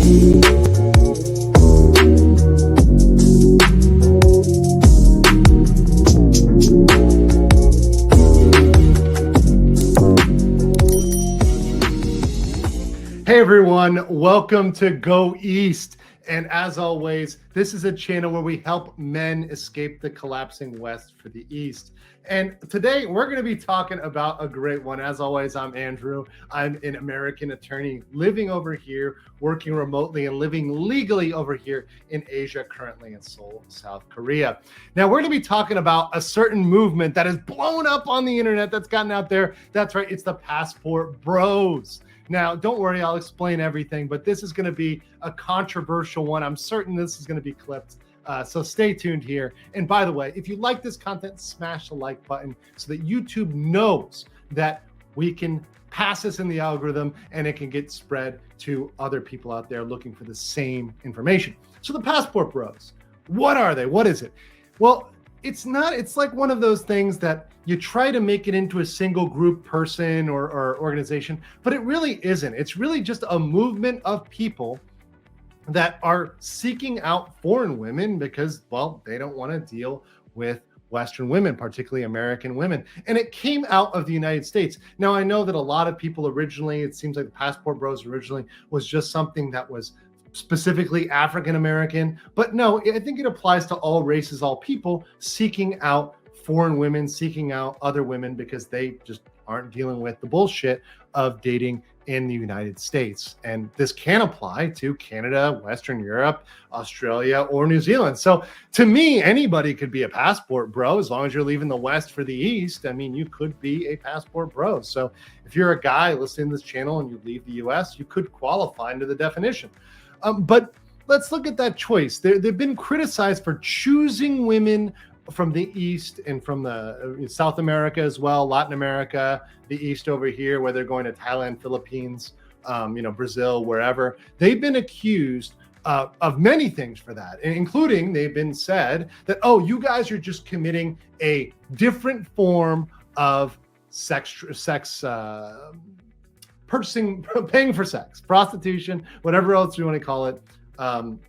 Hey everyone, welcome to Go East. And as always, this is a channel where we help men escape the collapsing West for the East. And today we're going to be talking about a great one. As always, I'm Andrew. I'm an American attorney living over here, working remotely and living legally over here in Asia, currently in Seoul, South Korea. Now we're going to be talking about a certain movement that has blown up on the internet, that's gotten out there. That's right, it's the Passport Bros. Now, don't worry, I'll explain everything, but this is going to be a controversial one. I'm certain this is going to be clipped, so stay tuned here. And by the way, if you like this content, smash the like button so that YouTube knows that we can pass this in the algorithm and it can get spread to other people out there looking for the same information. So the Passport Bros, what are they? What is it? Well, it's like one of those things that you try to make it into a single group person or organization, but it really isn't. It's really just a movement of people that are seeking out foreign women because, well, they don't want to deal with Western women, particularly American women. And it came out of the United States. Now, I know that a lot of people originally, it seems like the Passport Bros originally was just something that was specifically African-American, but no, I think it applies to all races, all people seeking out foreign women, seeking out other women because they just aren't dealing with the bullshit of dating in the United States. And this can apply to Canada, Western Europe, Australia, or New Zealand. So to me, anybody could be a passport bro as long as you're leaving the West for the East. I mean, you could be a passport bro. So if you're a guy listening to this channel and you leave the US, you could qualify into the definition. But let's look at that choice. They've been criticized for choosing women from the East and from the South America as well, Latin America, the East over here, where they're going to Thailand, Philippines, Brazil, wherever. They've been accused of many things for that, including they've been said that, oh, you guys are just committing a different form of sex purchasing, paying for sex, prostitution, whatever else you want to call it, and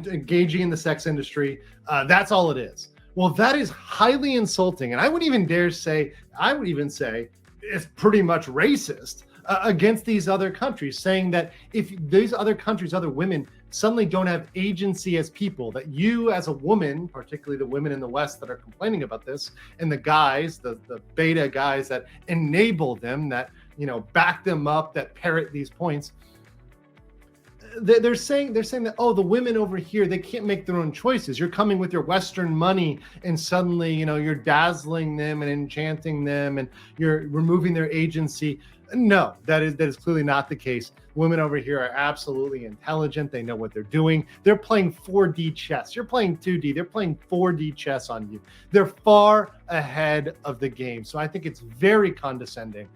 engaging in the sex industry. That's all it is. Well, that is highly insulting. And I would even say it's pretty much racist against these other countries, saying that if these other countries, other women suddenly don't have agency as people, that you as a woman, particularly the women in the West that are complaining about this, and the guys, the beta guys that enable them, that back them up, that parrot these points, they're saying that, oh, the women over here, they can't make their own choices. You're coming with your Western money and suddenly, you're dazzling them and enchanting them and you're removing their agency. No, that is clearly not the case. Women over here are absolutely intelligent. They know what they're doing. They're playing 4D chess. You're playing 2D. They're playing 4D chess on you. They're far ahead of the game. So I think it's very condescending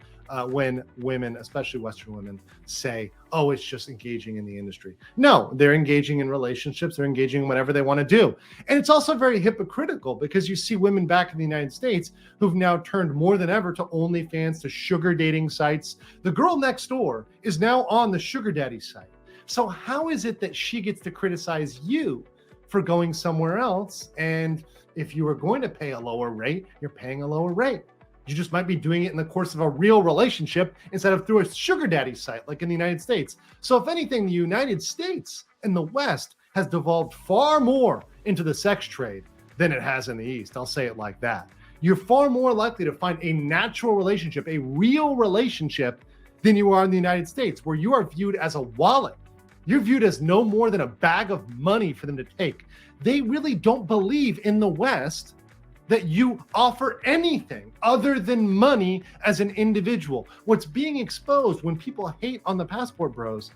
when women, especially Western women, say, oh, it's just engaging in the industry. No, they're engaging in relationships. They're engaging in whatever they want to do. And it's also very hypocritical because you see women back in the United States who've now turned more than ever to OnlyFans, to sugar dating sites. The girl next door is now on the sugar daddy site. So how is it that she gets to criticize you for going somewhere else? And if you were going to pay a lower rate, you're paying a lower rate. You just might be doing it in the course of a real relationship instead of through a sugar daddy site like in the United States. So if anything, the United States and the West has devolved far more into the sex trade than it has in the East. I'll say it like that. You're far more likely to find a natural relationship, a real relationship, than you are in the United States, where you are viewed as a wallet. You're viewed as no more than a bag of money for them to take. They really don't believe in the West that you offer anything other than money as an individual. What's being exposed when people hate on the Passport Bros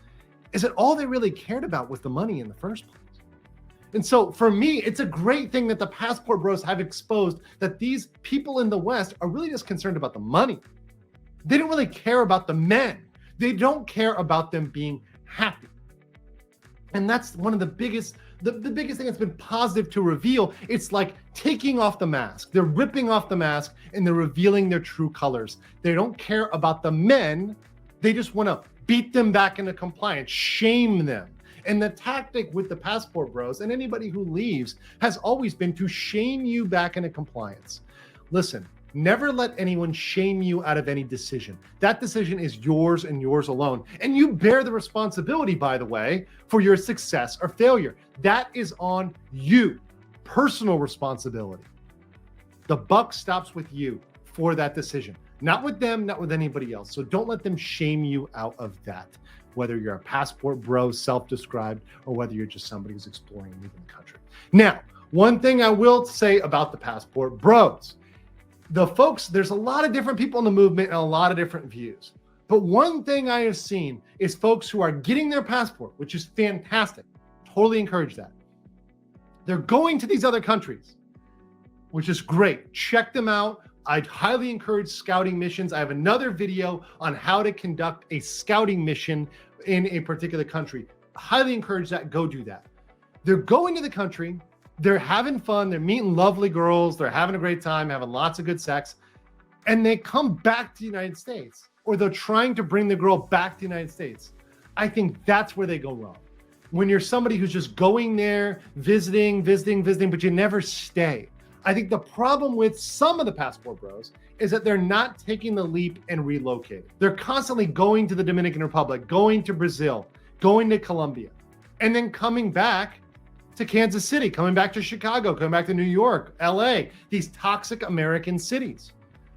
is that all they really cared about was the money in the first place. And so for me, it's a great thing that the Passport Bros have exposed that these people in the West are really just concerned about the money. They don't really care about the men. They don't care about them being happy. And that's one of the biggest thing that's been positive to reveal. It's like taking off the mask. They're ripping off the mask and they're revealing their true colors. They don't care about the men. They just want to beat them back into compliance, shame them. And the tactic with the passport bros and anybody who leaves has always been to shame you back into compliance. Listen, never let anyone shame you out of any decision. That decision is yours and yours alone. And you bear the responsibility, by the way, for your success or failure. That is on you. Personal responsibility. The buck stops with you for that decision. Not with them, not with anybody else. So don't let them shame you out of that, whether you're a passport bro, self-described, or whether you're just somebody who's exploring leaving the country. Now, one thing I will say about the passport bros, the folks, there's a lot of different people in the movement and a lot of different views. But one thing I have seen is folks who are getting their passport, which is fantastic. Totally encourage that. They're going to these other countries, which is great. Check them out. I'd highly encourage scouting missions. I have another video on how to conduct a scouting mission in a particular country. Highly encourage that. Go do that. They're going to the country. They're having fun. They're meeting lovely girls. They're having a great time, having lots of good sex. And they come back to the United States, or they're trying to bring the girl back to the United States. I think that's where they go wrong. When you're somebody who's just going there, visiting, but you never stay. I think the problem with some of the passport bros is that they're not taking the leap and relocating. They're constantly going to the Dominican Republic, going to Brazil, going to Colombia, and then coming back to Kansas City, coming back to Chicago, coming back to New York, LA, these toxic American cities.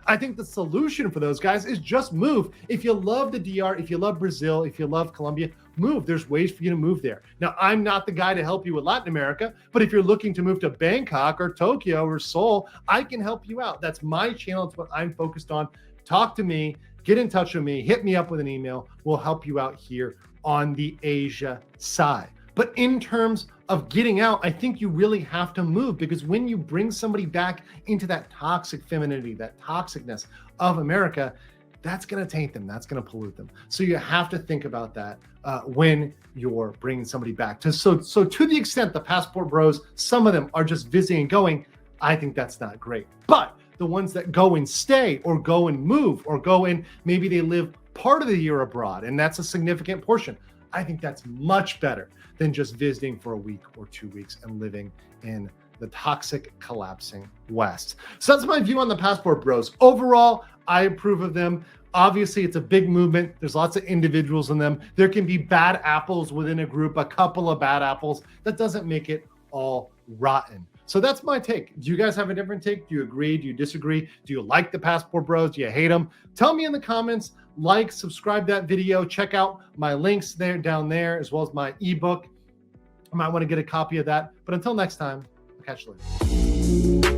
I think the solution for those guys is just move. If you love the DR, if you love Brazil, if you love Colombia, move. There's ways for you to move there. Now, I'm not the guy to help you with Latin America, but if you're looking to move to Bangkok or Tokyo or Seoul, I can help you out. That's my channel. It's what I'm focused on. Talk to me, get in touch with me, hit me up with an email. We'll help you out here on the Asia side. But in terms of getting out, I think you really have to move, because when you bring somebody back into that toxic femininity, that toxicness of America, that's going to taint them. That's going to pollute them. So you have to think about that when you're bringing somebody back. So to the extent the passport bros, some of them are just visiting and going, I think that's not great. But the ones that go and stay, or go and move, or go and maybe they live part of the year abroad, and that's a significant portion, I think that's much better than just visiting for a week or 2 weeks and living in the toxic, collapsing West. So that's my view on the passport bros. Overall, I approve of them. Obviously, it's a big movement. There's lots of individuals in them. There can be bad apples within a group, a couple of bad apples. That doesn't make it all rotten. So that's my take. Do you guys have a different take? Do you agree? Do you disagree? Do you like the passport bros? Do you hate them? Tell me in the comments. Like, subscribe that video. Check out my links down there, as well as my ebook. I might want to get a copy of that. But until next time, I'll catch you later.